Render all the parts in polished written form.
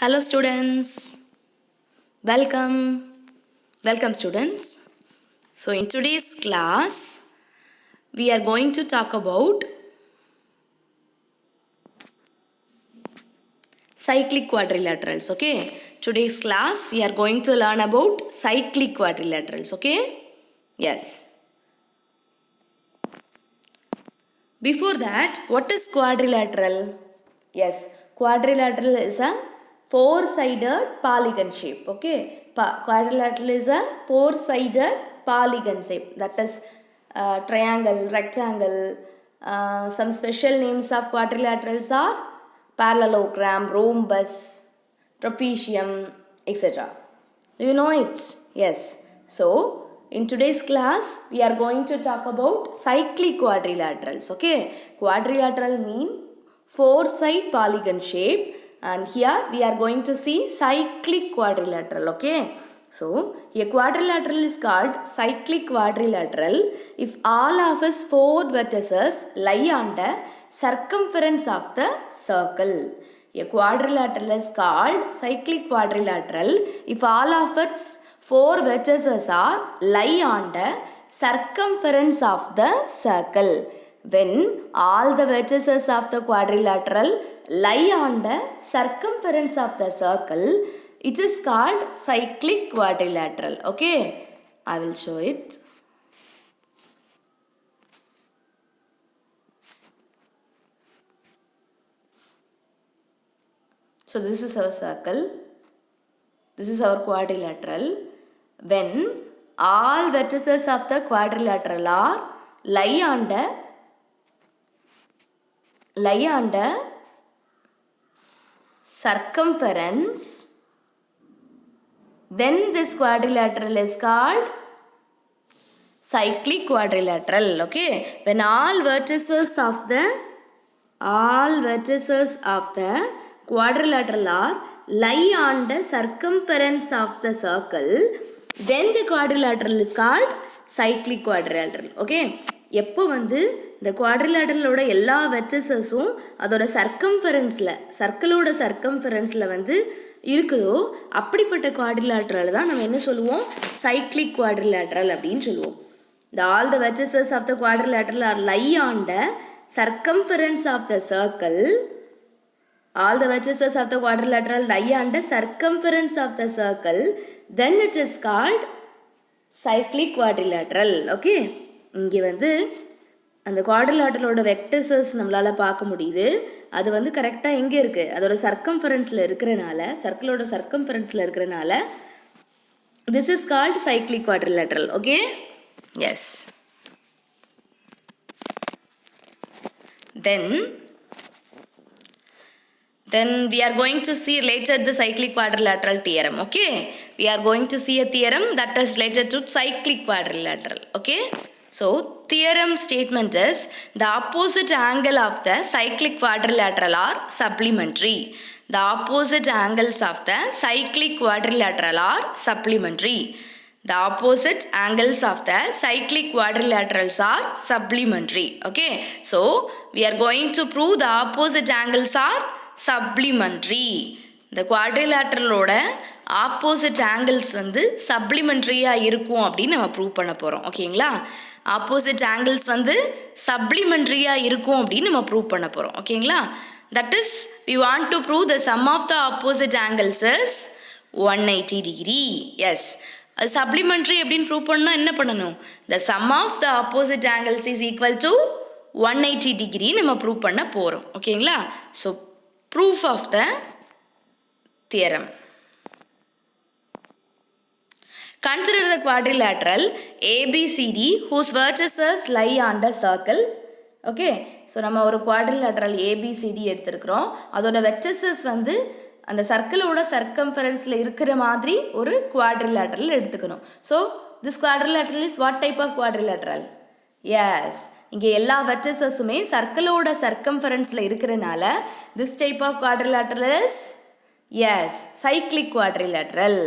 Hello students, welcome. Welcome students. So in today's class, we are going to talk about cyclic quadrilaterals, okay? Today's class, we are going to learn about cyclic quadrilaterals, okay? Yes. Before that, what is quadrilateral? Yes, quadrilateral is a four-sided polygon shape. Okay, quadrilateral is a four-sided polygon shape. That is triangle, rectangle. Some special names of quadrilaterals are parallelogram, rhombus, trapezium, etc. Do you know it? Yes. So, in today's class, we are going to talk about cyclic quadrilaterals. Okay. Quadrilateral mean four-side polygon shape, and here we are going to see cyclic quadrilateral. Okay. So, a quadrilateral is called cyclic quadrilateral if all of its four vertices lie on the circumference of the circle. A quadrilateral is called cyclic quadrilateral if all of its four vertices are lie on the circumference of the circle. When all the vertices of the quadrilateral lie on the circumference of the circle, it is called cyclic quadrilateral. Okay, I will show it. So this is our circle. This is our quadrilateral. When all vertices of the quadrilateral are lie on the circumference, then this quadrilateral is called cyclic quadrilateral. Okay, when all vertices of the quadrilateral are lie on the circumference of the circle, then the quadrilateral is called cyclic quadrilateral. Okay, எப்போ இந்த குவாட்ரிலேட்டரலோட எல்லா வெர்டிசஸும் அதோட சர்க்கிளோட சர்க்கம்ஃபரன்ஸில் இருக்குதோ அப்படிப்பட்ட quadrilateral தான் நம்ம என்ன சொல்லுவோம், சைக்ளிக் குவாட்ரிலேட்டரல் அப்படின்னு சொல்லுவோம். All the vertices of the quadrilateral are lie on the circumference of the circle. All the vertices of the quadrilateral lie on the circumference of the circle. Then it is called cyclic quadrilateral. Okay, இங்கே அந்த குவாட்ரிலேட்டரலோட வெக்டர்ஸஸ் நம்மளால் பார்க்க முடியுது. அது கரெக்டாக எங்கே இருக்குது, அதோட சர்க்கம்ஃபரன்ஸில் இருக்கிறனால, சர்க்கிளோட சர்க்கம்ஃபரன்ஸில் இருக்கிறனால this is called cyclic quadrilateral. Okay, yes. Then we are going to see related the cyclic quadrilateral theorem. Okay, we are going to see a theorem that is related to cyclic quadrilateral. Okay, so theorem statement is the opposite angle of the cyclic quadrilateral are supplementary. The opposite angles of the cyclic quadrilateral are supplementary. The opposite angles of the cyclic quadrilaterals are supplementary. Okay, so we are going to prove the opposite angles are supplementary. இந்த குவாட்ரிலேட்டரலோட opposite angles சப்ளிமெண்ட்ரியாக இருக்கும் அப்படின்னு நம்ம ப்ரூவ் பண்ண போகிறோம். ஓகேங்களா, opposite angles சப்ளிமெண்ட்ரியாக இருக்கும் அப்படின்னு நம்ம ப்ரூவ் பண்ண போகிறோம். ஓகேங்களா, that is we want to prove the sum of the opposite angles is 180 degree. Yes, அது சப்ளிமெண்ட்ரி அப்படின்னு ப்ரூவ் பண்ணால் என்ன பண்ணணும், the sum of the opposite angles is equal to 180 degree நம்ம ப்ரூவ் பண்ண போகிறோம். ஓகேங்களா, so proof of the theorem. Consider the quadrilateral ABCD whose vertices lie on the circle. Okay, so நம்ம ஒரு quadrilateral ABCD எடுத்திருக்கிறோம். அதோட vertices அந்த சர்க்கிளோட சர்க்கம்ஃபரன்ஸில் இருக்கிற மாதிரி ஒரு quadrilateral எடுத்துக்கணும். So this quadrilateral is what type of quadrilateral? Yes, இங்கே எல்லா வெர்டிசஸுமே சர்க்கிளோட சர்க்கம்ஃபரன்ஸில் இருக்கிறனால this type of quadrilateral is yes cyclic quadrilateral.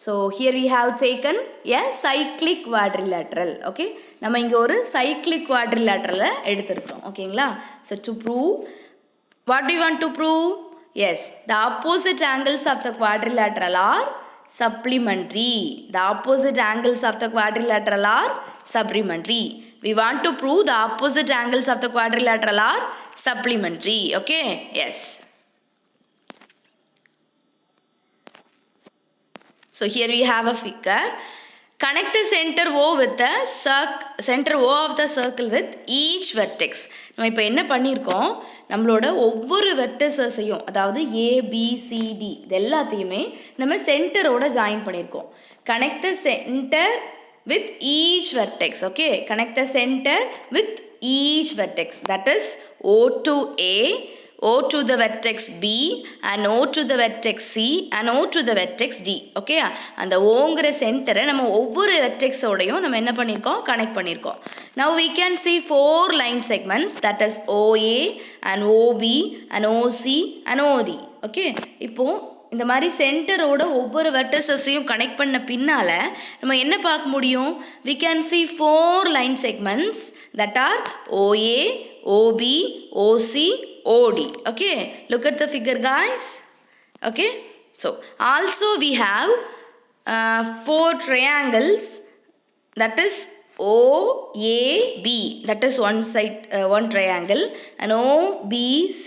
So here we have taken a cyclic quadrilateral. Okay, நம்ம இங்கே ஒரு சைக்ளிக் குவாட்ரிலேட்டரலை எடுத்திருக்கிறோம். ஓகேங்களா, so to prove what do you want to prove, Yes, the opposite angles of the quadrilateral are supplementary. The opposite angles of the quadrilateral are supplementary. We want to prove the opposite angles of the quadrilateral are supplementary. Okay? Yes. So here we have a figure. Connect the center O with the center O of the circle with each vertex. நம்ம இப்போ என்ன பண்ணியிருக்கோம், நம்மளோட ஒவ்வொரு வெர்டிசஸையும், அதாவது ABCD இது எல்லாத்தையுமே நம்ம சென்டரோட ஜாயின் பண்ணியிருக்கோம். Connect the centre with each vertex. Okay, connect the center with each vertex. That is O to A, O to the vertex B, and O to the vertex C, and O to the vertex D. Okay, அந்த ஓங்கிற சென்டரை நம்ம ஒவ்வொரு வெர்டெக்ஸோடையும் நம்ம என்ன பண்ணியிருக்கோம், connect பண்ணியிருக்கோம். Now we can see 4 line segments, that is OA and OB and OC and OD. Okay, இப்போ இந்த மாதிரி சென்டரோட ஒவ்வொரு வெர்டிசஸையும் கனெக்ட் பண்ண பின்னால் நம்ம என்ன பார்க்க முடியும், we can see 4 line segments that are OA, OB, OC, OD. Okay, look at the figure guys. Okay, so also we have 4 triangles, that is OAB, that is one side, one triangle, and OBC,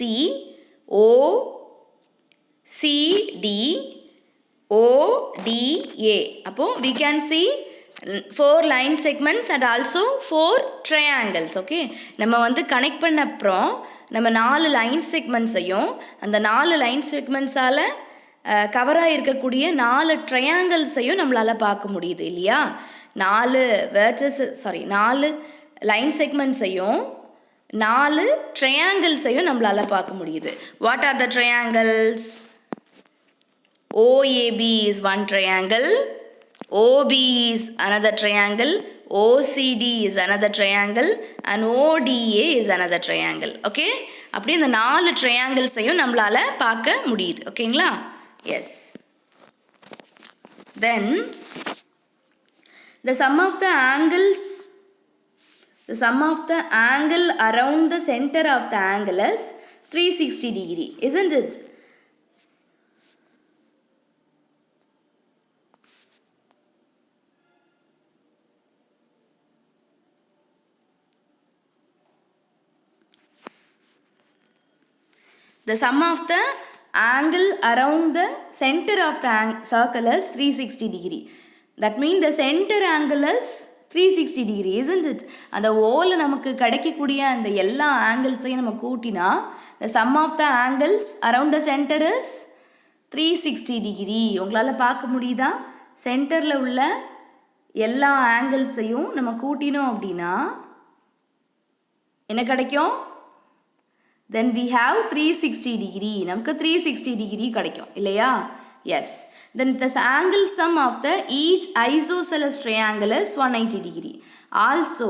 OCD, ODA. அப்போ we can see 4 line segments and also 4 triangles. Okay, நம்ம வந்து connect பண்ண அப்புறம் நம்ம 4 line செக்மெண்ட்ஸையும் அந்த 4 line செக்மெண்ட்ஸால் கவராக இருக்கக்கூடிய 4 ட்ரையாங்கிள்ஸையும் நம்மளால் பார்க்க முடியுது இல்லையா. 4 லைன் செக்மெண்ட்ஸையும் 4 ட்ரையாங்கிள்ஸையும் நம்மளால் பார்க்க முடியுது. What are the triangles? OAB is one triangle, OB is another triangle, OCD is another triangle, and ODA is another triangle. Okay, அப்படி இந்த 4 triangles-ஐயும் நம்மளால பார்க்க முடியுது. ஓகேங்களா? Yes. Then the sum of the angle around the center of the angle is 360 degree, isn't it? The sum of the angle around the center of the circle is 360 degree. That means the center angle is 360 degree, isn't it? அந்த ஓல நமக்கு கிடைக்கக்கூடிய அந்த எல்லா ஆங்கிள்ஸையும் நம்ம கூட்டினா the sum of the angles around the center is 360 degree. உங்களால் பார்க்க முடியுதா? சென்டரில் உள்ள எல்லா ஆங்கிள்ஸையும் நம்ம கூட்டினோம் அப்படின்னா என்ன கிடைக்கும்? Then we have 360 degree. நமக்கு 360 degree கிடைக்கும் இல்லையா? Yes. Then the angle sum of the each isosceles triangle is 180 degree. Also,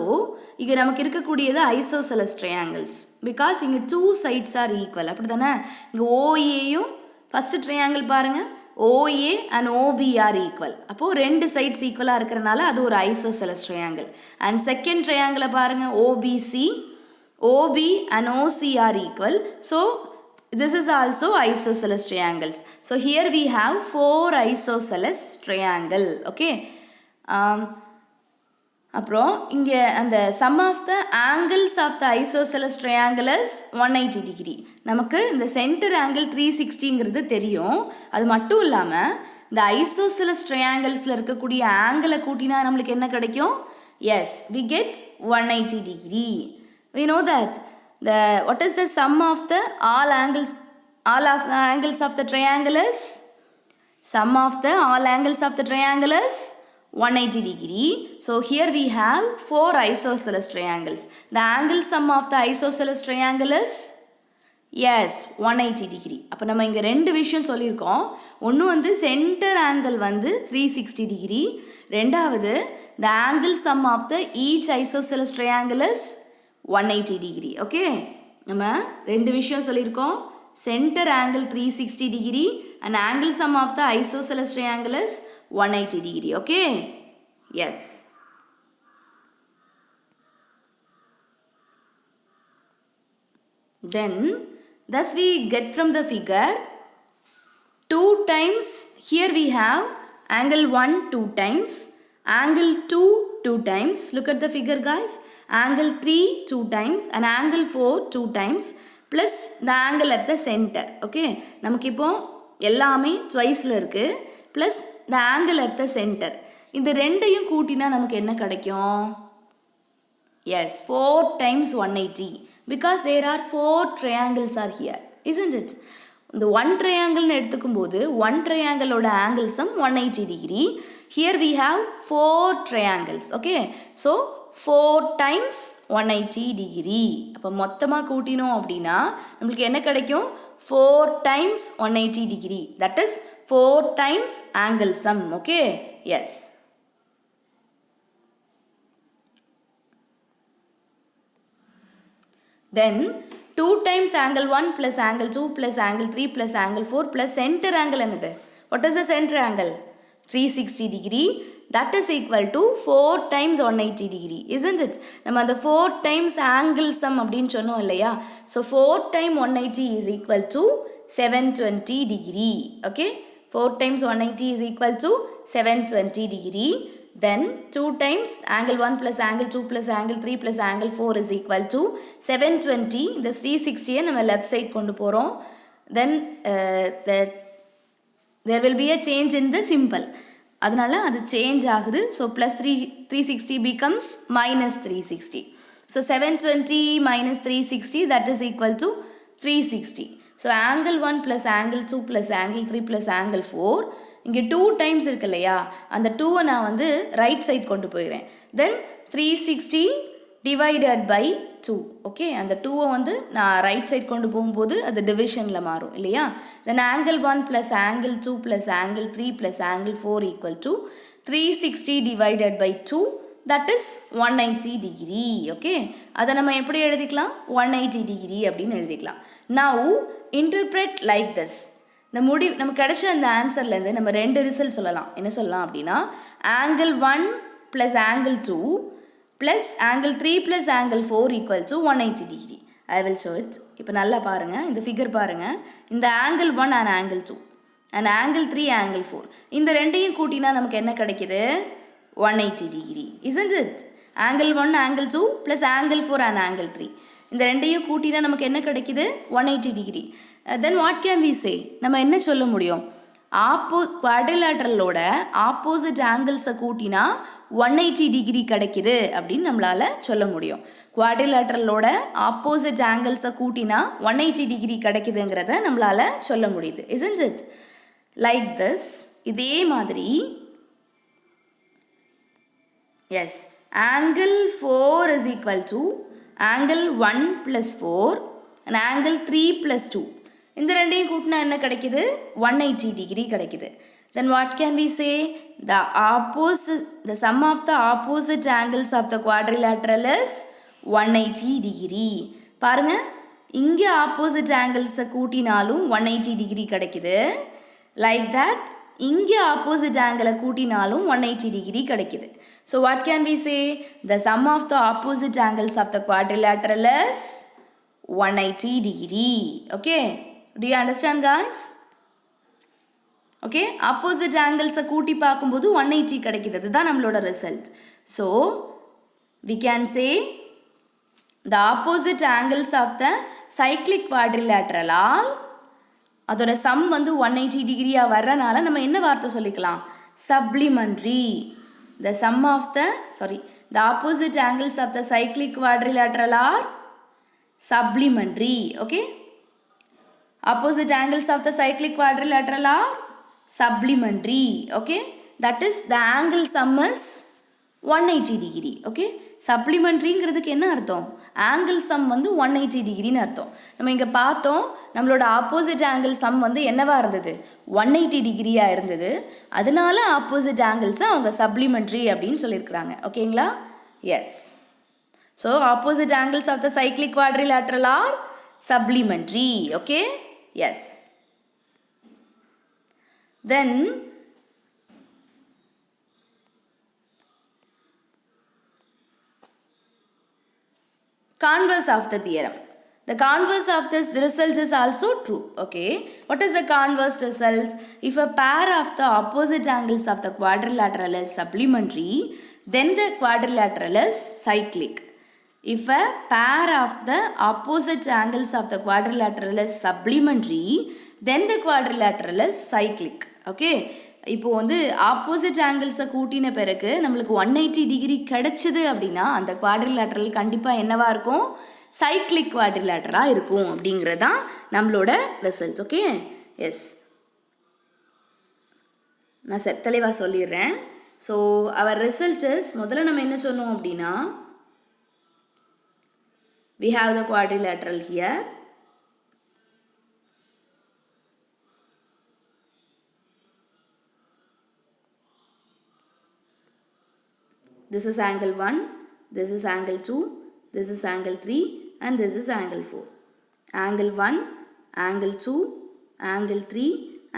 இங்கே நமக்கு இருக்கக்கூடியது isosceles triangles. Because இங்கே 2 sides are equal. அப்படி தானே? இங்கே OAயும் first triangle பாருங்க, OA and OB are equal. அப்போது 2 sides equal இருக்கிறனால அது ஒரு isosceles triangle. And second triangle பாருங்க, OBC, OB and OC are equal. So this is also isosceles triangles. So here we have 4 isosceles triangle. Okay. அப்புறம் இங்கே அந்த sum of the angles of the isosceles triangle is 180 degree. நமக்கு இந்த center angle 360ங்கிறது தெரியும். அது மட்டும் இல்லாமல் இந்த isosceles trianglesல இருக்கக்கூடிய ஆங்கிளை கூட்டினா நம்மளுக்கு என்ன கிடைக்கும்? Yes, we get 180 degree. We know that what is the sum of the all of the angles of the triangle is? Sum of the all angles of the triangle is 180 degree. So here we have 4 isosceles triangles. The angle sum of the isosceles triangle is, yes, 180 degree. அப்போ நம்ம இங்கே 2 விஷயம் சொல்லியிருக்கோம். ஒன்று வந்து centre angle வந்து 360 degree. ரெண்டாவது the angle sum of the each isosceles triangle is 180 degree. Okay, நம்ம 2 விஷயம் சொல்லியிருக்கோம். Center angle 360 degree and angle sum of the isosceles triangle is 180 degree. Okay, yes. Then thus we get from the figure 2 times, here we have angle 1 2 times, angle 2 2 times, look at the figure guys, angle 3 2 times and angle 4 2 times plus the angle at the center. Okay, நமக்கு இப்போ எல்லாமே twiceல இருக்கு plus the angle at the center. இந்த ரெண்டையும் கூட்டினா நமக்கு என்ன கிடைக்கும்? Yes, 4 times 180 because there are 4 triangles are here, isn't it? இந்த 1 triangle எடுத்துக்கும் போது 1 triangle ஓட angle sum 180 degree. Here we have 4 triangles. Okay, so 4 times 180 degree. அப்போ மொத்தமாக கூட்டினோம் அப்படின்னா நம்மளுக்கு என்ன கிடைக்கும்? 4 times 180 degree. That is 4 times angle sum. Okay, yes. Then 2 times angle 1 plus angle 2 plus angle 3 plus angle 4 plus center angle என்னது? What is the center angle? 360 degree. That is equal to 4 times 180 degree, isn't it? நம்ம அந்த 4 times angle sum அப்படின்னு சொன்னோம் இல்லையா? So 4 times 180 is equal to 720 degree. Okay, 4 times 180 is equal to 720 degree. Then 2 times angle 1 plus angle 2 plus angle 3 plus angle 4 is equal to 720. இந்த 360 நம்ம left side கொண்டு போகிறோம். Then there will be a change in the symbol. அதனால அது change ஆகுது. So plus 360 becomes minus 360. So 720 minus 360, that is equal to 360. So angle 1 plus angle 2 plus angle 3 plus angle 4. இங்கே 2 times இருக்கு இல்லையா, அந்த 2 நான் வந்து ரைட் சைட் கொண்டு போயிடுறேன். தென் 360 டிவைடட் பை 2. ஓகே, அந்த 2 வந்து நான் ரைட் சைட் கொண்டு போகும்போது அது டிவிஷனில் மாறும் இல்லையா. Then angle 1 plus angle 2 plus angle 3 plus angle 4 equal to 360 divided by 2, that is 180 degree. Okay, அதை நம்ம எப்படி எழுதிக்கலாம்? 180 டிகிரி அப்படின்னு எழுதிக்கலாம். Now interpret like this. இந்த நமக்கு கிடைச்ச அந்த ஆன்சர்லேருந்து நம்ம 2 ரிசல்ட் சொல்லலாம். என்ன சொல்லலாம் அப்படின்னா, angle 1 plus angle 2 plus angle 3 plus angle 4 equal to 180 degree. I will show it. இப்போ நல்லா பாருங்கள், இந்த ஃபிகர் பாருங்கள். இந்த angle 1 and angle 2 and angle 3 angle 4 இந்த ரெண்டையும் கூட்டினா நமக்கு என்ன கிடைக்கிது? 180 degree. isn't it? Angle 1 angle 2 plus angle 4 and angle 3 இந்த ரெண்டையும் கூட்டினா நமக்கு என்ன கிடைக்கிது? 180 degree. Then what can we say? நம்ம என்ன சொல்ல முடியும்? குவாட்ரிலேட்டரலோட ஆப்போசிட் ஆங்கிள்ஸை கூட்டினா 180 டிகிரி கிடைக்குது அப்படின்னு நம்மளால் சொல்ல முடியும். குவாட்ரிலேட்டரலோட ஆப்போசிட் ஆங்கிள்ஸை கூட்டினா 180 டிகிரி கிடைக்குதுங்கிறத நம்மளால் சொல்ல முடியுது. isn't it? Like this. இதே மாதிரி S, angle 4 is equal to angle 1 plus 4 and angle 3 plus 2 இந்த ரெண்டையும் கூட்டினா என்ன கிடைக்குது? 180 டிகிரி கிடைக்குது. Then what can we say? The sum of the opposite angles of the quadrilateral is 180 degree. பாருங்க, இங்கே ஆப்போசிட் ஆங்கிள்ஸை கூட்டினாலும் 180 டிகிரி கிடைக்குது. லைக் தட் இங்கே ஆப்போசிட் ஆங்கிளை கூட்டினாலும் 180 டிகிரி கிடைக்குது. So what can we say? The sum of the opposite angles of the quadrilateral is 180 degree. Okay, do you understand guys? Okay, opposite angles கூட்டி பார்க்கும்போது 180 கிடைக்குது. அதுதான் நம்மளோட result. So we can say the opposite angles of the cyclic quadrilateral அதோட some வந்து 180 டிகிரியா வர்றனால நம்ம என்ன வார்த்தை சொல்லிக்கலாம்? supplementary. The sum of the opposite angles of the cyclic quadrilateral are supplementary. Okay, opposite angles of the cyclic quadrilateral are supplementary. Okay, that is the angle sum is 180 degree. Okay, supplementaryங்கிறதுக்கு என்ன அர்த்தம்? Angle some வந்து 180 டிகிரின்னு அர்த்தம். நம்ம இங்கே பார்த்தோம், நம்மளோட opposite angle some வந்து என்னவா இருந்தது? 180 டிகிரியாக இருந்தது. அதனால ஆப்போசிட் ஆங்கிள்ஸை அவங்க சப்ளிமெண்ட்ரி அப்படின்னு சொல்லியிருக்கிறாங்க. ஓகேங்களா? Yes. So opposite angles of the cyclic quadrilateral are supplementary. Okay, yes. Then converse of the theorem. The converse of this result is also true. Okay. What is the converse result? If a pair of the opposite angles of the quadrilateral is supplementary, then the quadrilateral is cyclic. If a pair of the opposite angles of the quadrilateral is supplementary, then the quadrilateral is cyclic. Okay. இப்போ வந்து opposite ஆங்கிள்ஸை கூட்டின பிறகு நம்மளுக்கு 180 degree கிடைச்சிது அப்படின்னா அந்த quadrilateral கண்டிப்பாக என்னவா இருக்கும்? சைக்ளிக் குவாட்ரிலேட்டராக இருக்கும் அப்படிங்கிறது தான் நம்மளோட ரிசல்ட்ஸ். ஓகே. எஸ், நான் தெளிவாக சொல்லிடுறேன். ஸோ அவர் ரிசல்ட்ஸ் முதல்ல நம்ம என்ன சொன்னோம் அப்படின்னா, we have the quadrilateral here. This is angle 1, this is angle 2, this is angle 3 and this is angle 4. Angle 1, angle 2, angle 3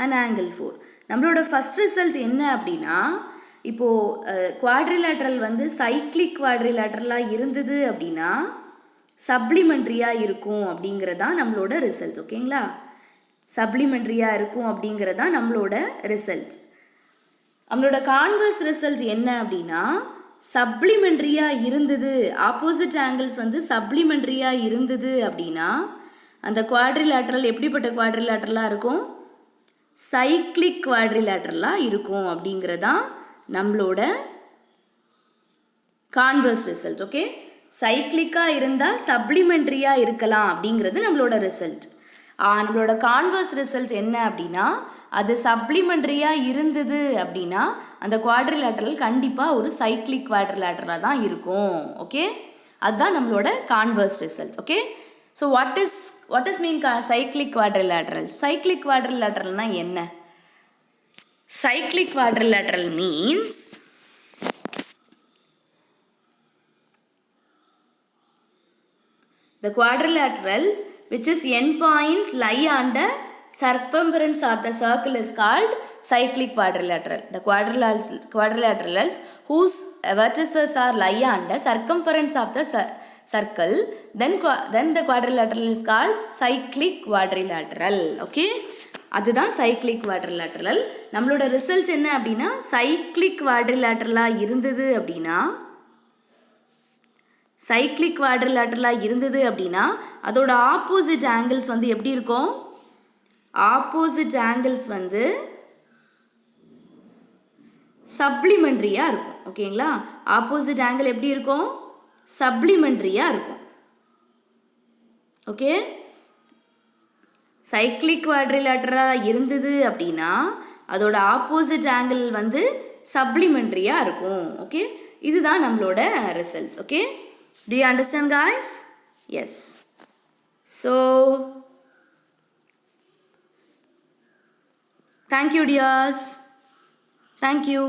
and angle 4. நம்மளோட ஃபர்ஸ்ட் ரிசல்ட் என்ன அப்படின்னா, இப்போது குவாட்ரிலேட்ரல் வந்து சைக்ளிக் குவாட்ரிலேட்ரலாக இருந்தது அப்படின்னா சப்ளிமெண்ட்ரியாக இருக்கும் அப்படிங்கிறதான் நம்மளோட ரிசல்ட். ஓகேங்களா? சப்ளிமெண்ட்ரியாக இருக்கும் அப்படிங்கிறதான் நம்மளோட ரிசல்ட். நம்மளோட கான்வர்ஸ் ரிசல்ட் என்ன அப்படின்னா, சப்ளிமெண்ட்ரியாக இருந்தது, ஆப்போசிட் ஆங்கிள்ஸ் வந்து சப்ளிமெண்ட்ரியாக இருந்தது அப்படின்னா அந்த குவாட்ரிலேட்ரல் எப்படிப்பட்ட குவாட்ரிலேட்ரலாக இருக்கும்? சைக்ளிக் குவாட்ரிலேட்ரலாக இருக்கும் அப்படிங்கிறதான் நம்மளோட கான்வர்ஸ் ரிசல்ட். ஓகே. சைக்ளிக்காக இருந்தால் சப்ளிமெண்ட்ரியாக இருக்கலாம் அப்படிங்கிறது நம்மளோட ரிசல்ட். நம்மளோட கான்வர்ஸ் ரிசல்ட் என்ன அப்படின்னா, அது சப்ளிமெண்ட்ரியாக இருந்தது அப்படின்னா அந்த குவாட்ரிலேட்ரல் கண்டிப்பாக ஒரு சைக்ளிக் குவாட்ரிலேட்ரலாக தான் இருக்கும். ஓகே. அதுதான் நம்மளோட converse result. Okay. So what is mean cyclic quadrilateral? Cyclic குவாட்ரிலேட்ரல்னா என்ன? Cyclic quadrilateral means the quadrilateral which is endpoints lie on the circumference of the circle is called cyclic quadrilateral. The quadrilaterals whose vertices are lie on the circumference of the circle, then the quadrilateral is called cyclic quadrilateral. Okay. அதுதான் cyclic quadrilateral. நம்மளோட result என்ன அப்படின்னா, cyclic குவாட்ரிலேட்ரலாக இருந்தது அப்படின்னா cyclic குவாட்ரிலேட்ரலாக இருந்தது அப்படின்னா அதோட opposite angles வந்து எப்படி இருக்கும்? ஆப்போசிட் ஆங்கிள்ஸ் வந்து சப்ளிமெண்ட்ரியாக இருக்கும். ஓகேங்களா? ஆப்போசிட் ஆங்கிள் எப்படி இருக்கும்? சப்ளிமெண்ட்ரியாக இருக்கும். ஓகே. சைக்ளிக் குவாட்ரிலேட்டராக இருந்தது அப்படின்னா அதோட ஆப்போசிட் ஆங்கிள் வந்து சப்ளிமெண்ட்ரியாக இருக்கும். ஓகே. இதுதான் நம்மளோட results. Okay. Do you understand, guys? Yes. So, thank you, dears. Thank you.